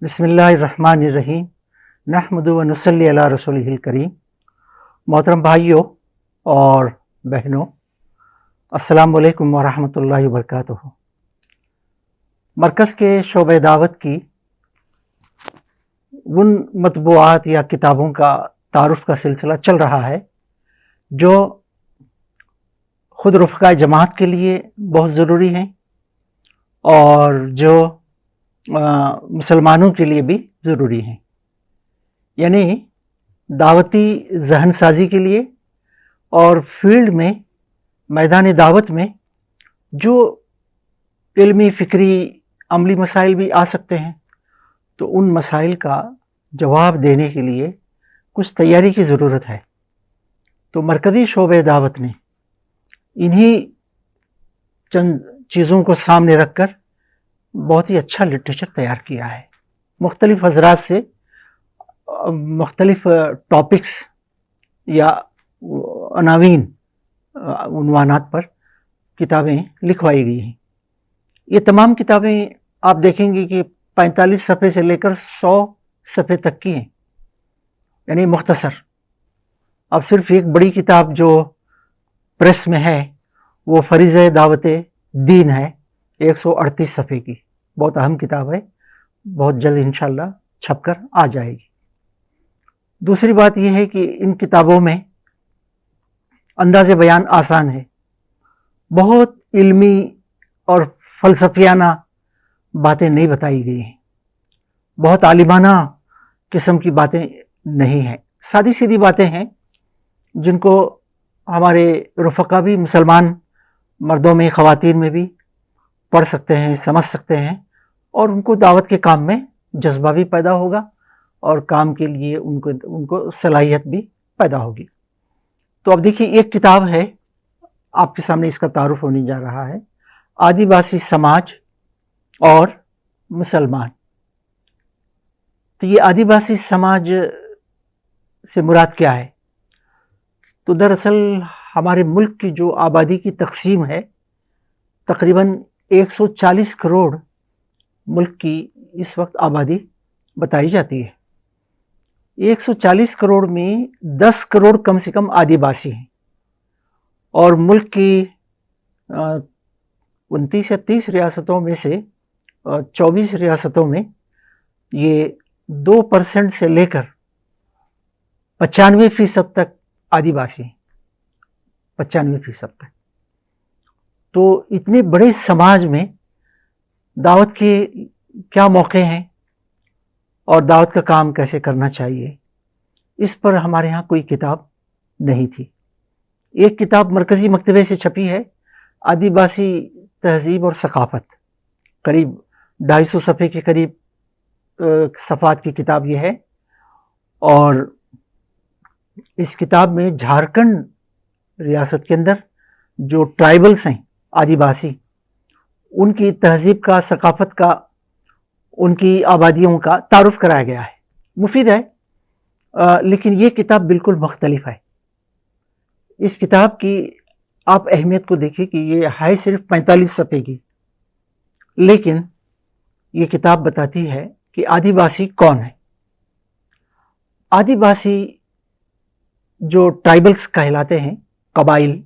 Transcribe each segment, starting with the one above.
بسم اللہ الرحمن الرحیم نحمدہ و نصلی علی رسولہ الکریم۔ محترم بھائیوں اور بہنوں، السلام علیکم ورحمۃ اللہ وبرکاتہ۔ مرکز کے شعبہ دعوت کی ان مطبوعات یا کتابوں کا تعارف کا سلسلہ چل رہا ہے جو خود رفقاء جماعت کے لیے بہت ضروری ہیں اور جو مسلمانوں کے لیے بھی ضروری ہیں، یعنی دعوتی ذہن سازی کے لیے اور فیلڈ میں میدان دعوت میں جو علمی فکری عملی مسائل بھی آ سکتے ہیں، تو ان مسائل کا جواب دینے کے لیے کچھ تیاری کی ضرورت ہے۔ تو مرکزی شعبہ دعوت نے انہی چند چیزوں کو سامنے رکھ کر بہت ہی اچھا لٹریچر تیار کیا ہے۔ مختلف حضرات سے مختلف ٹاپکس یا عنوانات پر کتابیں لکھوائی گئی ہیں۔ یہ تمام کتابیں آپ دیکھیں گے کہ 45 صفحے سے لے کر 100 صفحے تک کی ہیں، یعنی مختصر۔ اب صرف ایک بڑی کتاب جو پریس میں ہے وہ فریضہ دعوت دین ہے، 138 صفحے کی، بہت اہم کتاب ہے، بہت جلد انشاءاللہ چھپ کر آ جائے گی۔ دوسری بات یہ ہے کہ ان کتابوں میں انداز بیان آسان ہے، بہت علمی اور فلسفیانہ باتیں نہیں بتائی گئی ہیں، بہت عالمانہ قسم کی باتیں نہیں ہیں، سادی سیدھی باتیں ہیں جن کو ہمارے رفقا بھی، مسلمان مردوں میں خواتین میں بھی پڑھ سکتے ہیں، سمجھ سکتے ہیں، اور ان کو دعوت کے کام میں جذبہ بھی پیدا ہوگا اور کام کے لیے ان کو صلاحیت بھی پیدا ہوگی۔ تو اب دیکھیے، ایک کتاب ہے، آپ کے سامنے اس کا تعارف ہونے جا رہا ہے، آدیواسی سماج اور مسلمان۔ تو یہ آدیواسی سماج سے مراد کیا ہے؟ تو دراصل ہمارے ملک کی جو آبادی کی تقسیم ہے، تقریباً 140 کروڑ ملک کی اس وقت آبادی بتائی جاتی ہے۔ 140 کروڑ میں 10 کروڑ کم سے کم آدیواسی ہیں، اور ملک کی 29 یا 30 ریاستوں میں سے 24 ریاستوں میں یہ 2% سے لے کر 95% تک آدیواسی ہیں، 95% تک۔ تو اتنے بڑے سماج میں دعوت کے کیا موقع ہیں اور دعوت کا کام کیسے کرنا چاہیے، اس پر ہمارے ہاں کوئی کتاب نہیں تھی۔ ایک کتاب مرکزی مکتبے سے چھپی ہے، آدیواسی تہذیب اور ثقافت، قریب 250 صفحے کے قریب صفحات کی کتاب یہ ہے، اور اس کتاب میں جھارکھنڈ ریاست کے اندر جو ٹرائبلز ہیں، آدیواسی، ان کی تہذیب کا، ثقافت کا، ان کی آبادیوں کا تعارف کرایا گیا ہے۔ مفید ہے، لیکن یہ کتاب بالکل مختلف ہے۔ اس کتاب کی آپ اہمیت کو دیکھیں کہ یہ ہے صرف 45 صفحے کی، لیکن یہ کتاب بتاتی ہے کہ آدیواسی کون ہے۔ آدیواسی جو ٹرائبلز کہلاتے ہیں، قبائل،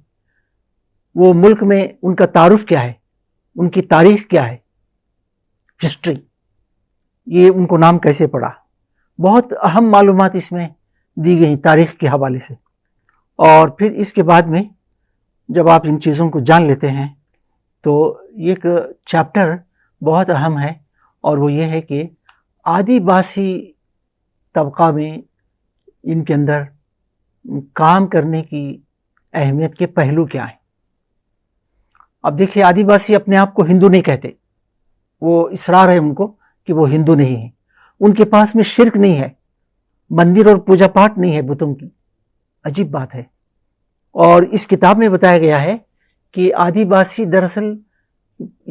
وہ ملک میں ان کا تعارف کیا ہے، ان کی تاریخ کیا ہے، ہسٹری، یہ ان کو نام کیسے پڑا، بہت اہم معلومات اس میں دی گئی تاریخ کے حوالے سے۔ اور پھر اس کے بعد میں جب آپ ان چیزوں کو جان لیتے ہیں تو ایک چیپٹر بہت اہم ہے، اور وہ یہ ہے کہ آدیواسی طبقہ میں ان کے اندر کام کرنے کی اہمیت کے پہلو کیا ہیں۔ اب دیکھیے، آدیواسی اپنے آپ کو ہندو نہیں کہتے، وہ اصرار ہے ان کو کہ وہ ہندو نہیں ہیں، ان کے پاس میں شرک نہیں ہے، مندر اور پوجا پاٹ نہیں ہے بتوں کی۔ عجیب بات ہے۔ اور اس کتاب میں بتایا گیا ہے کہ آدیواسی دراصل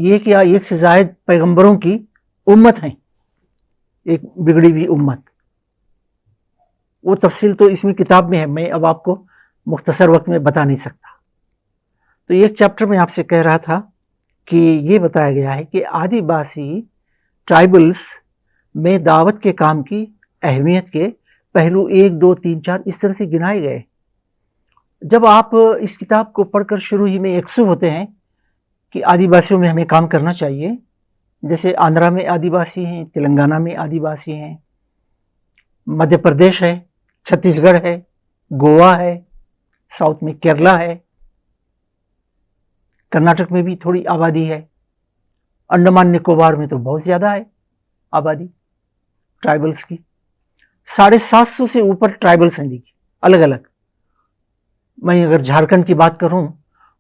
یہ کہ ایک سے زائد پیغمبروں کی امت ہیں، ایک بگڑی ہوئی امت۔ وہ تفصیل تو اس میں کتاب میں ہے، میں اب آپ کو مختصر وقت میں بتا نہیں سکتا۔ تو ایک چیپٹر میں آپ سے کہہ رہا تھا کہ یہ بتایا گیا ہے کہ آدیواسی ٹرائبلز میں دعوت کے کام کی اہمیت کے پہلو 1 2 3 4 اس طرح سے گنائے گئے۔ جب آپ اس کتاب کو پڑھ کر شروع ہی میں یکسو ہوتے ہیں کہ آدیواسیوں میں ہمیں کام کرنا چاہیے، جیسے آندھرا میں آدیواسی ہیں، تلنگانہ میں آدیواسی ہیں، مدھیہ پردیش ہے، چھتیس گڑھ ہے، گوا ہے، ساؤتھ میں کیرلا ہے، کرناٹک میں بھی تھوڑی آبادی ہے، انڈمان نکوبار میں تو بہت زیادہ ہے آبادی ٹرائبلز کی، 750 سے اوپر ٹرائبلز ہیں دیکھیے الگ الگ۔ میں اگر جھارکھنڈ کی بات کروں،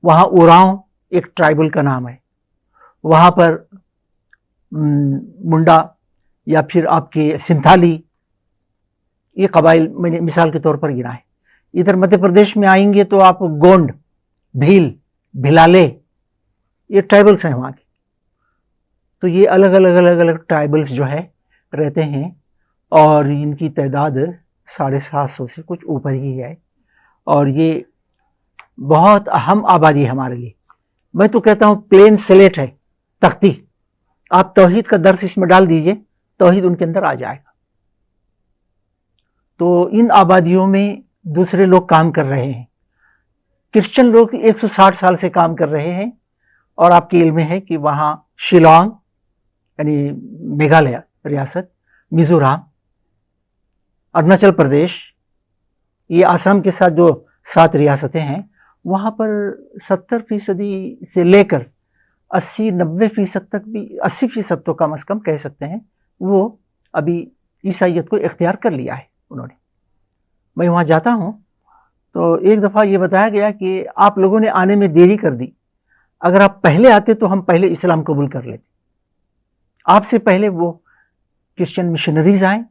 وہاں اوراؤں ایک ٹرائبل کا نام ہے، وہاں پر منڈا یا پھر آپ کے سنتھالی، یہ قبائل میں نے مثال کے طور پر گنا ہے۔ ادھر مدھیہ پردیش میں آئیں گے تو آپ گونڈ، بھیل، بھلالے، یہ ٹرائبلز ہیں وہاں کے۔ تو یہ الگ الگ ٹرائبلز جو ہے رہتے ہیں، اور ان کی تعداد 750 سے کچھ اوپر ہی ہے، اور یہ بہت اہم آبادی ہے ہمارے لیے۔ میں تو کہتا ہوں پلین سلیٹ ہے، تختی، آپ توحید کا درس اس میں ڈال دیجئے، توحید ان کے اندر آ جائے گا۔ تو ان آبادیوں میں دوسرے لوگ کام کر رہے ہیں، کرسچن لوگ 160 سال سے کام کر رہے ہیں، اور آپ کے علم میں ہے کہ وہاں شیلانگ یعنی میگھالیہ ریاست، میزورام، اروناچل پردیش، یہ آسام کے ساتھ جو 7 ریاستیں ہیں، وہاں پر 70% سے لے کر 80-90% تک بھی، 80% تو کم از کم کہہ سکتے ہیں، وہ ابھی عیسائیت کو اختیار کر لیا ہے انہوں نے۔ میں وہاں جاتا ہوں تو ایک دفعہ یہ بتایا گیا کہ آپ لوگوں نے آنے میں دیری کر دی، اگر آپ پہلے آتے تو ہم پہلے اسلام قبول کر لیتے۔ آپ سے پہلے وہ کرسچن مشنریز آئیں،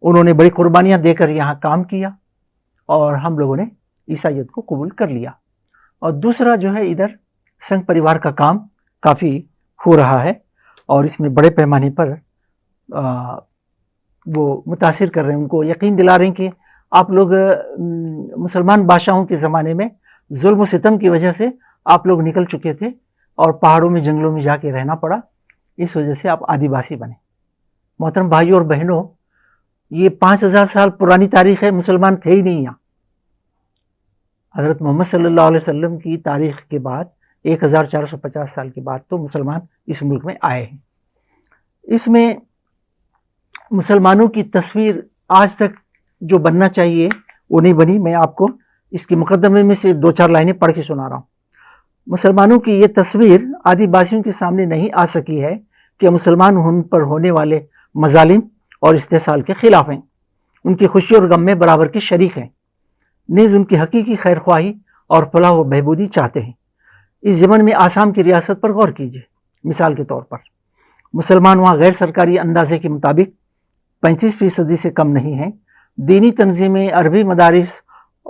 انہوں نے بڑی قربانیاں دے کر یہاں کام کیا، اور ہم لوگوں نے عیسائیت کو قبول کر لیا۔ اور دوسرا جو ہے ادھر سنگھ پریوار کا کام کافی ہو رہا ہے، اور اس میں بڑے پیمانے پر وہ متاثر کر رہے ہیں، ان کو یقین دلا رہے ہیں کہ آپ لوگ مسلمان بادشاہوں کے زمانے میں ظلم و ستم کی وجہ سے آپ لوگ نکل چکے تھے، اور پہاڑوں میں جنگلوں میں جا کے رہنا پڑا، اس وجہ سے آپ آدیواسی بنے۔ محترم بھائیوں اور بہنوں، یہ 5000 سال پرانی تاریخ ہے، مسلمان تھے ہی نہیں یہاں۔ حضرت محمد صلی اللہ علیہ وسلم کی تاریخ کے بعد 1450 سال کے بعد تو مسلمان اس ملک میں آئے ہیں۔ اس میں مسلمانوں کی تصویر آج تک جو بننا چاہیے وہ نہیں بنی۔ میں آپ کو اس کے مقدمے میں سے 2-4 لائنیں پڑھ کے سنا رہا ہوں۔ مسلمانوں کی یہ تصویر آدیواسیوں کے سامنے نہیں آ سکی ہے کہ مسلمان ان پر ہونے والے مظالم اور استحصال کے خلاف ہیں، ان کی خوشی اور غم میں برابر کے شریک ہیں، نیز ان کی حقیقی خیر خواہی اور فلاح و بہبودی چاہتے ہیں۔ اس ضمن میں آسام کی ریاست پر غور کیجیے۔ مثال کے طور پر مسلمان وہاں غیر سرکاری اندازے کے مطابق 35% سے کم نہیں ہیں۔ دینی تنظیمیں، عربی مدارس،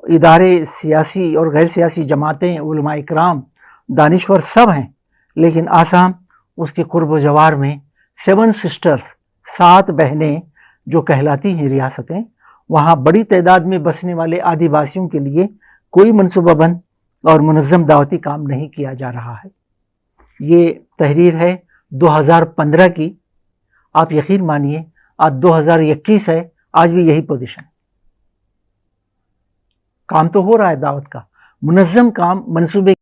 ادارے، سیاسی اور غیر سیاسی جماعتیں، علماء کرام، دانشور سب ہیں، لیکن آسام، اس کے قرب و جوار میں 7 سسٹرز، 7 بہنیں جو کہلاتی ہیں ریاستیں، وہاں بڑی تعداد میں بسنے والے آدیواسیوں کے لیے کوئی منصوبہ بند اور منظم دعوتی کام نہیں کیا جا رہا ہے۔ یہ تحریر ہے 2015 کی، آپ یقین مانیے آج 2021 ہے، آج بھی یہی پوزیشن ہے۔ کام تو ہو رہا ہے دعوت کا، منظم کام، منصوبے